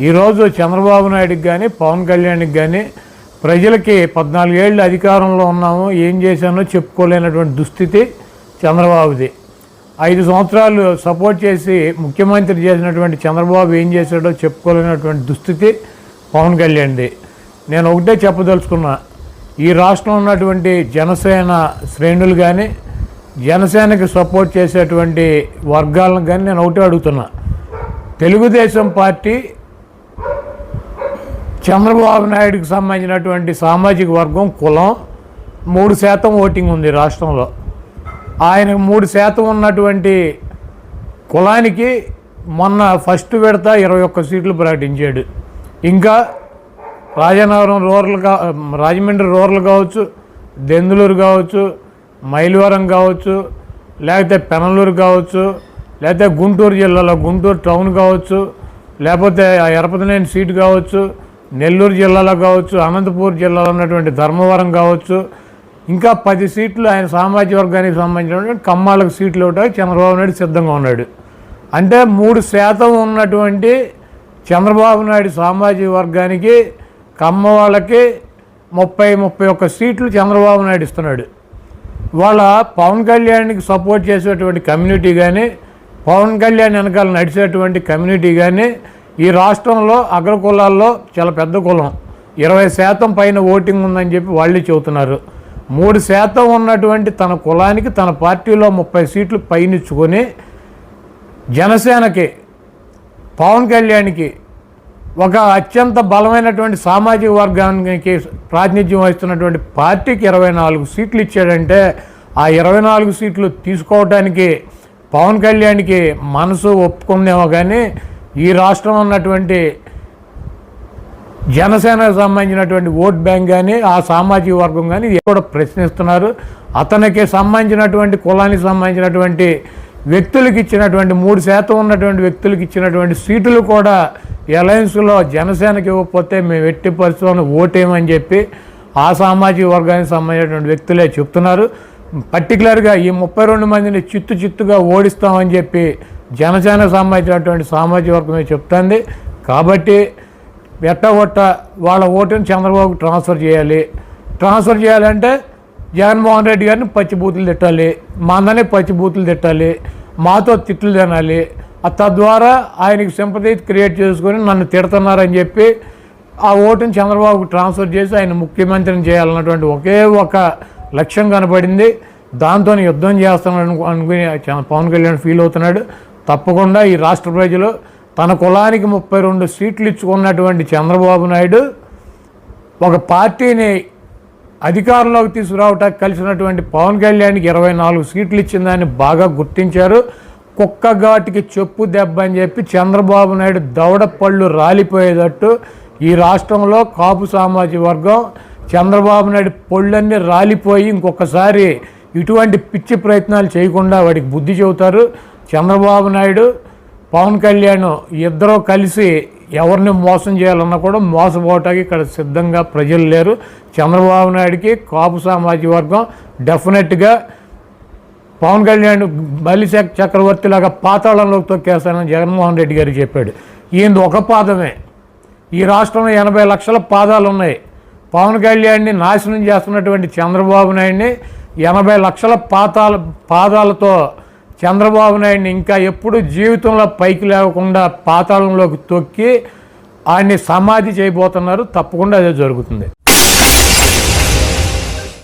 ఈరోజు చంద్రబాబు నాయుడికి కానీ పవన్ కళ్యాణ్కి కానీ ప్రజలకి 14 ఏళ్ళు అధికారంలో ఉన్నాము, ఏం చేశానో చెప్పుకోలేనటువంటి దుస్థితి చంద్రబాబుది. 5 సంవత్సరాలు సపోర్ట్ చేసి ముఖ్యమంత్రి చేసినటువంటి చంద్రబాబు ఏం చేశాడో చెప్పుకోలేనటువంటి దుస్థితి పవన్ కళ్యాణ్ది. నేను ఒకటే చెప్పదలుచుకున్నా, ఈ రాష్ట్రంలో ఉన్నటువంటి జనసేన శ్రేణులు కానీ జనసేనకి సపోర్ట్ చేసేటువంటి వర్గాలను కానీ నేను ఒకటే అడుగుతున్నా, తెలుగుదేశం పార్టీ చంద్రబాబు నాయుడికి సంబంధించినటువంటి సామాజిక వర్గం కులం 3% ఓటింగ్ ఉంది రాష్ట్రంలో. ఆయనకు 3% ఉన్నటువంటి కులానికి మొన్న ఫస్ట్ విడత 21 సీట్లు ప్రకటించాడు. ఇంకా రాజమండ్రి రూరల్ కావచ్చు, దెందులూరు కావచ్చు, మైలవరం కావచ్చు, లేకపోతే పెనలూరు కావచ్చు, లేకపోతే గుంటూరు జిల్లాలో గుంటూరు టౌన్ కావచ్చు, లేకపోతే ఎరపతినేని సీటు కావచ్చు, నెల్లూరు జిల్లాలో కావచ్చు, అనంతపూర్ జిల్లాలో ఉన్నటువంటి ధర్మవరం కావచ్చు, ఇంకా 10 సీట్లు ఆయన సామాజిక వర్గానికి సంబంధించినటువంటి కమ్మాలకు సీట్లు ఇవ్వడానికి చంద్రబాబు నాయుడు సిద్ధంగా ఉన్నాడు. అంటే 3% ఉన్నటువంటి చంద్రబాబు నాయుడు సామాజిక వర్గానికి కమ్మ వాళ్ళకి 30-31 సీట్లు చంద్రబాబు నాయుడు ఇస్తున్నాడు. వాళ్ళ పవన్ కళ్యాణ్కి సపోర్ట్ చేసేటువంటి కమ్యూనిటీ కానీ పవన్ కళ్యాణ్ వెనకాల నడిచేటువంటి కమ్యూనిటీ కానీ ఈ రాష్ట్రంలో అగ్రకులాల్లో చాలా పెద్ద కులం, 20% పైన ఓటింగ్ ఉందని చెప్పి వాళ్ళే చెబుతున్నారు. 3% ఉన్నటువంటి తన కులానికి తన పార్టీలో 30 సీట్లు పైనిచ్చుకొని జనసేనకి పవన్ కళ్యాణ్కి ఒక అత్యంత బలమైనటువంటి సామాజిక వర్గానికి ప్రాతినిధ్యం వహిస్తున్నటువంటి పార్టీకి 24 సీట్లు ఇచ్చాడంటే ఆ 24 సీట్లు తీసుకోవడానికి పవన్ కళ్యాణ్కి మనసు ఒప్పుకుందేమో కానీ ఈ రాష్ట్రంలో ఉన్నటువంటి జనసేనకు సంబంధించినటువంటి ఓట్ బ్యాంక్ కానీ ఆ సామాజిక వర్గం కానీ కూడా ప్రశ్నిస్తున్నారు. అతనికి సంబంధించినటువంటి కులానికి సంబంధించినటువంటి వ్యక్తులకు ఇచ్చినటువంటి 3% ఉన్నటువంటి వ్యక్తులకు ఇచ్చినటువంటి సీటులు కూడా అలయన్స్లో జనసేనకి ఇవ్వకపోతే మేము ఎట్టి పరిస్థితుల్లో ఓటేమని చెప్పి ఆ సామాజిక వర్గానికి సంబంధించినటువంటి వ్యక్తులే చెప్తున్నారు. పర్టికులర్గా ఈ 32 మందిని చిత్తుగా ఓడిస్తామని చెప్పి జనసేనకు సంబంధించినటువంటి సామాజిక వర్గమే చెప్తుంది. కాబట్టి ఎట్టగొట్ట వాళ్ళ ఓటుని చంద్రబాబుకు ట్రాన్స్ఫర్ చేయాలంటే జగన్మోహన్ రెడ్డి గారిని పచ్చిబూతులు తిట్టాలి, మా అందరినీ పచ్చిబూతులు తిట్టాలి, మాతో తిట్లు తినాలి, తద్వారా ఆయనకి సింపతి క్రియేట్ చేసుకొని నన్ను తిడుతున్నారని చెప్పి ఆ ఓటుని చంద్రబాబుకు ట్రాన్స్ఫర్ చేసి ఆయన ముఖ్యమంత్రిని చేయాలన్నటువంటి ఒకే ఒక లక్ష్యం కనబడింది. దాంతో యుద్ధం చేస్తానని అనుకుని పవన్ కళ్యాణ్ ఫీల్ అవుతున్నాడు. తప్పకుండా ఈ రాష్ట్ర ప్రజలు తన కులానికి 32 సీట్లు ఇచ్చుకున్నటువంటి చంద్రబాబు నాయుడు ఒక పార్టీని అధికారంలోకి తీసుకురావటానికి కలిసినటువంటి పవన్ కళ్యాణ్కి 24 సీట్లు ఇచ్చిందని బాగా గుర్తించారు. కుక్క ఘాటికి చెప్పు దెబ్బ అని చెప్పి చంద్రబాబు నాయుడు దవడ పళ్ళు రాలిపోయేటట్టు ఈ రాష్ట్రంలో కాపు సామాజిక వర్గం చంద్రబాబు నాయుడు పళ్ళన్నీ రాలిపోయి ఇంకొకసారి ఇటువంటి పిచ్చి ప్రయత్నాలు చేయకుండా వాడికి బుద్ధి చెబుతారు. చంద్రబాబు నాయుడు పవన్ కళ్యాణ్ ఇద్దరూ కలిసి ఎవరిని మోసం చేయాలన్నా కూడా మోసపోవటానికి ఇక్కడ సిద్ధంగా ప్రజలు లేరు. చంద్రబాబు నాయుడికి కాపు సామాజిక వర్గం డెఫినెట్గా పవన్ కళ్యాణ్ బలి చక్రవర్తిలాగా పాతాళంలోకి తొక్కేస్తానని జగన్మోహన్ రెడ్డి గారికి చెప్పాడు. ఈయన ఒక పాదమే, ఈ రాష్ట్రంలో 80 లక్షల పాదాలు ఉన్నాయి. పవన్ కళ్యాణ్ని నాశనం చేస్తున్నటువంటి చంద్రబాబు నాయుడిని 80 లక్షల పాదాలతో చంద్రబాబు నాయుడిని ఇంకా ఎప్పుడు జీవితంలో పైకి లేకుండా పాతాళంలోకి తొక్కి ఆయన్ని సమాధి చేయబోతున్నారు. తప్పకుండా అదే జరుగుతుంది.